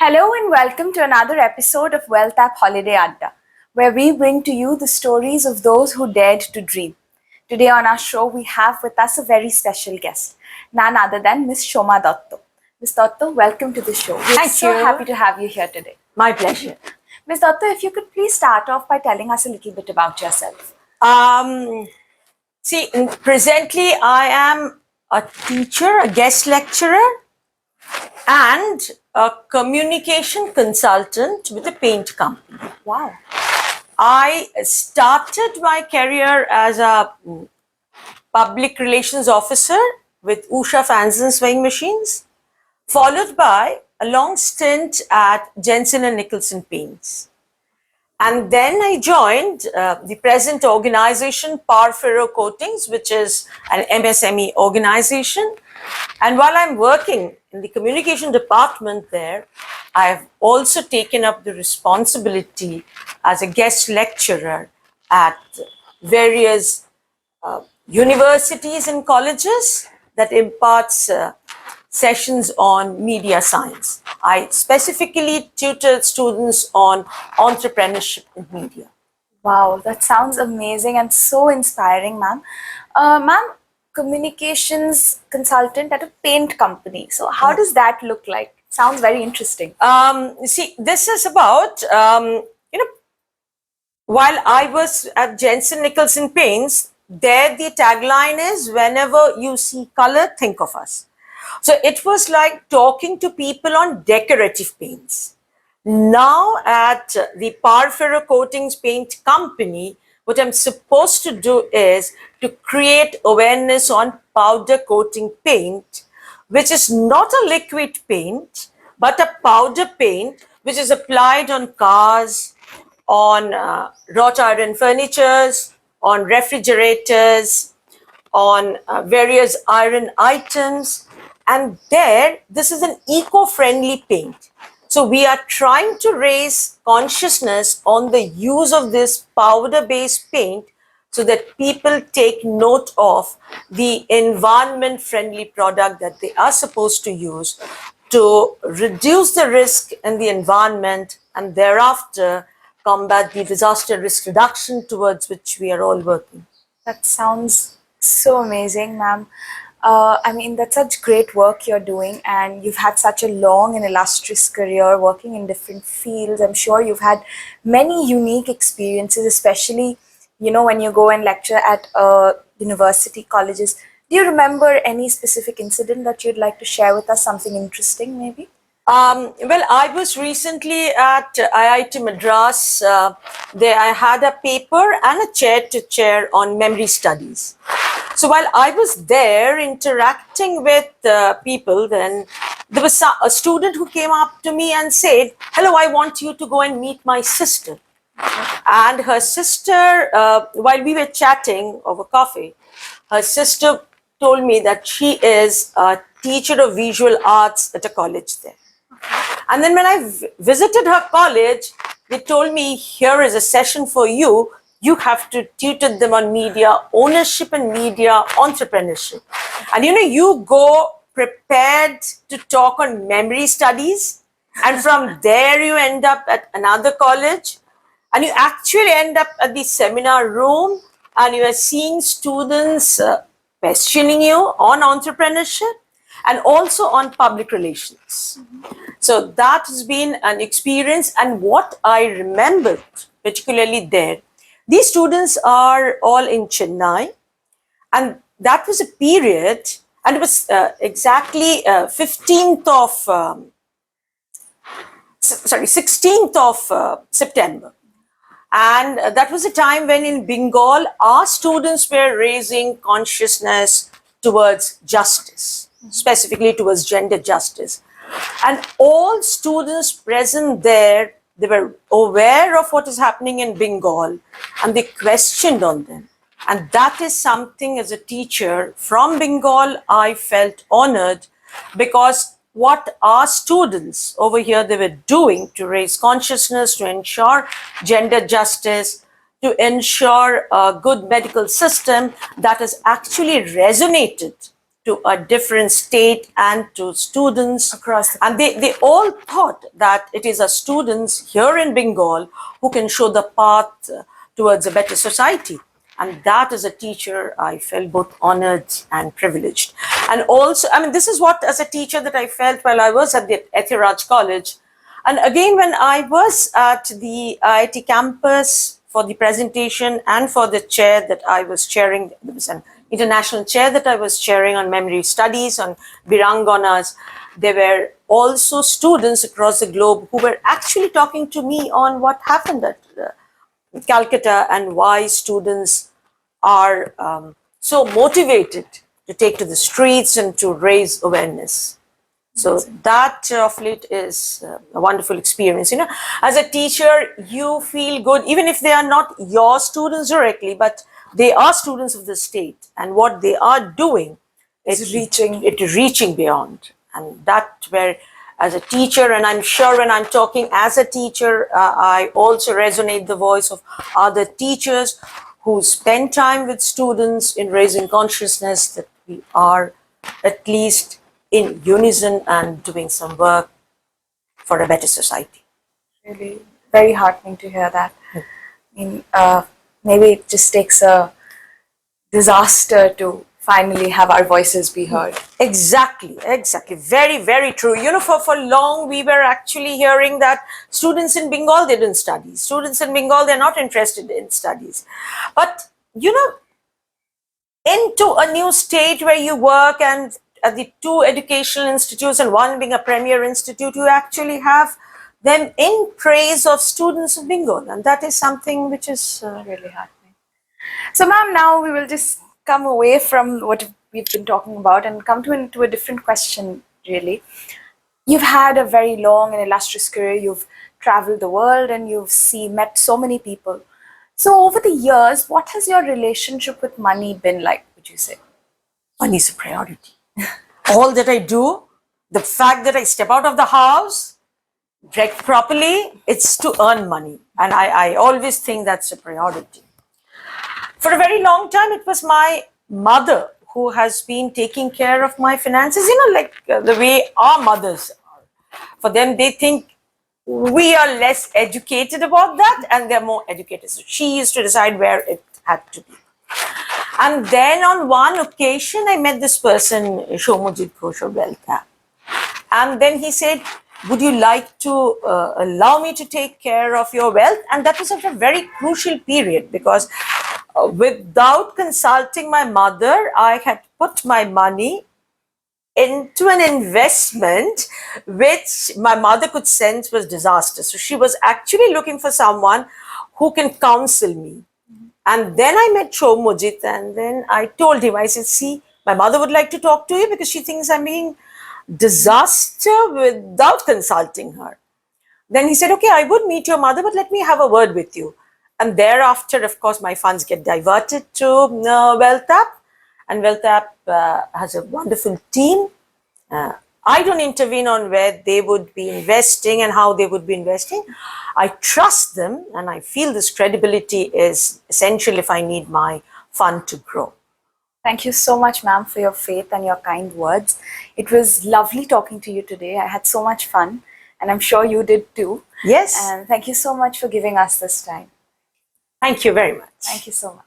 Hello and welcome to another episode of Wealthapp Holiday Adda, where we bring to you the stories of those who dared to dream. Today on our show, we have with us a very special guest, none other than Miss Soma Dutta. Miss Dutta, welcome to the show. We're Thank so you. happy to have you here today. My pleasure. Miss Dutta, if you could please start off by telling us a little bit about yourself. Presently I am a teacher, a guest lecturer, and a communication consultant with a paint company. Wow. I started my career as a public relations officer with Usha fans and swing machines, followed by a long stint at Jensen and Nicholson Paints. And then I joined the present organization, Par Ferro Coatings, which is an MSME organization. And while I'm working in the communication department there, I've also taken up the responsibility as a guest lecturer at various universities and colleges that imparts sessions on media science. I specifically tutored students on entrepreneurship in media. Wow, that sounds amazing and so inspiring, ma'am. Ma'am, communications consultant at a paint company. So how does that look like? Sounds very interesting. This is about, while I was at Jensen Nicholson Paints, there the tagline is, whenever you see color, think of us. So it was like talking to people on decorative paints. Now at the Par Ferro Coatings Paint Company, what I'm supposed to do is to create awareness on powder coating paint, which is not a liquid paint, but a powder paint which is applied on cars, on wrought iron furnitures, on refrigerators, on various iron items. And there, this is an eco-friendly paint. So we are trying to raise consciousness on the use of this powder-based paint so that people take note of the environment-friendly product that they are supposed to use to reduce the risk in the environment and thereafter combat the disaster risk reduction towards which we are all working. That sounds so amazing, ma'am. That's such great work you're doing, and you've had such a long and illustrious career working in different fields. I'm sure you've had many unique experiences, especially, when you go and lecture at university colleges. Do you remember any specific incident that you'd like to share with us, something interesting maybe? I was recently at IIT Madras. There I had a paper and a chair-to-chair on memory studies. So while I was there interacting with people, then there was a student who came up to me and said, "Hello, I want you to go and meet my sister." And her sister, while we were chatting over coffee, her sister told me that she is a teacher of visual arts at a college there. And then when I visited her college, they told me, "Here is a session for you. You have to tutor them on media ownership and media entrepreneurship." And you go prepared to talk on memory studies. And from there, you end up at another college. And you actually end up at the seminar room and you are seeing students questioning you on entrepreneurship and also on public relations. So that has been an experience. And what I remembered particularly there, these students are all in Chennai, and that was a period, and it was exactly 16th of September. And that was a time when in Bengal, our students were raising consciousness towards justice, specifically towards gender justice. And all students present there, they were aware of what is happening in Bengal and they questioned on them. And that is something as a teacher from Bengal, I felt honored because what our students over here, they were doing to raise consciousness, to ensure gender justice, to ensure a good medical system, that has actually resonated to a different state and to students Across the and they all thought that it is our students here in Bengal who can show the path towards a better society. And that as a teacher, I felt both honored and privileged. And also, I mean, this is what as a teacher that I felt while I was at the Ethiraj College. And again, when I was at the IIT campus for the presentation and for the chair that I was chairing, there was an international chair that I was chairing on memory studies, on Biranganas, there were also students across the globe who were actually talking to me on what happened at Calcutta and why students are so motivated to take to the streets and to raise awareness. So that of late is a wonderful experience. You know, as a teacher, you feel good, even if they are not your students directly, but they are students of the state, and what they are doing is reaching beyond. And that where, as a teacher, and I'm sure when I'm talking as a teacher, I also resonate the voice of other teachers who spend time with students in raising consciousness that we are at least in unison and doing some work for a better society. Really very heartening to hear that. I mean, maybe it just takes a disaster to finally have our voices be heard. Exactly. Very, very true. You know, for long we were actually hearing that students in Bengal, they didn't study. Students in Bengal, they're not interested in studies. But, you know, into a new state where you work and at the two educational institutes and one being a premier institute, you actually have them in praise of students of Bengal. And that is something which is really heartening. So, ma'am, now we will just come away from what we've been talking about and come into a different question, really. You've had a very long and illustrious career. You've traveled the world and met so many people. So, over the years, what has your relationship with money been like, would you say? Money is a priority. All that I do, the fact that I step out of the house, dress properly, it's to earn money. And I always think that's a priority. For a very long time, it was my mother who has been taking care of my finances, you know, like the way our mothers are. For them, they think we are less educated about that and they're more educated. So she used to decide where it had to be. And then on one occasion, I met this person, Soma Dutta of Wealthapp. And then he said, would you like to allow me to take care of your wealth? And that was at a very crucial period because without consulting my mother, I had put my money into an investment which my mother could sense was disaster. So she was actually looking for someone who can counsel me. And then I met Shomojit and then I told him, I said, see, my mother would like to talk to you because she thinks I'm being disaster without consulting her. Then he said, okay, I would meet your mother, but let me have a word with you. And thereafter, of course, my funds get diverted to Wealthapp. And Wealthapp has a wonderful team. I don't intervene on where they would be investing and how they would be investing. I trust them and I feel this credibility is essential if I need my fund to grow. Thank you so much, ma'am, for your faith and your kind words. It was lovely talking to you today. I had so much fun and I'm sure you did too. Yes. And thank you so much for giving us this time. Thank you very much. Thank you so much.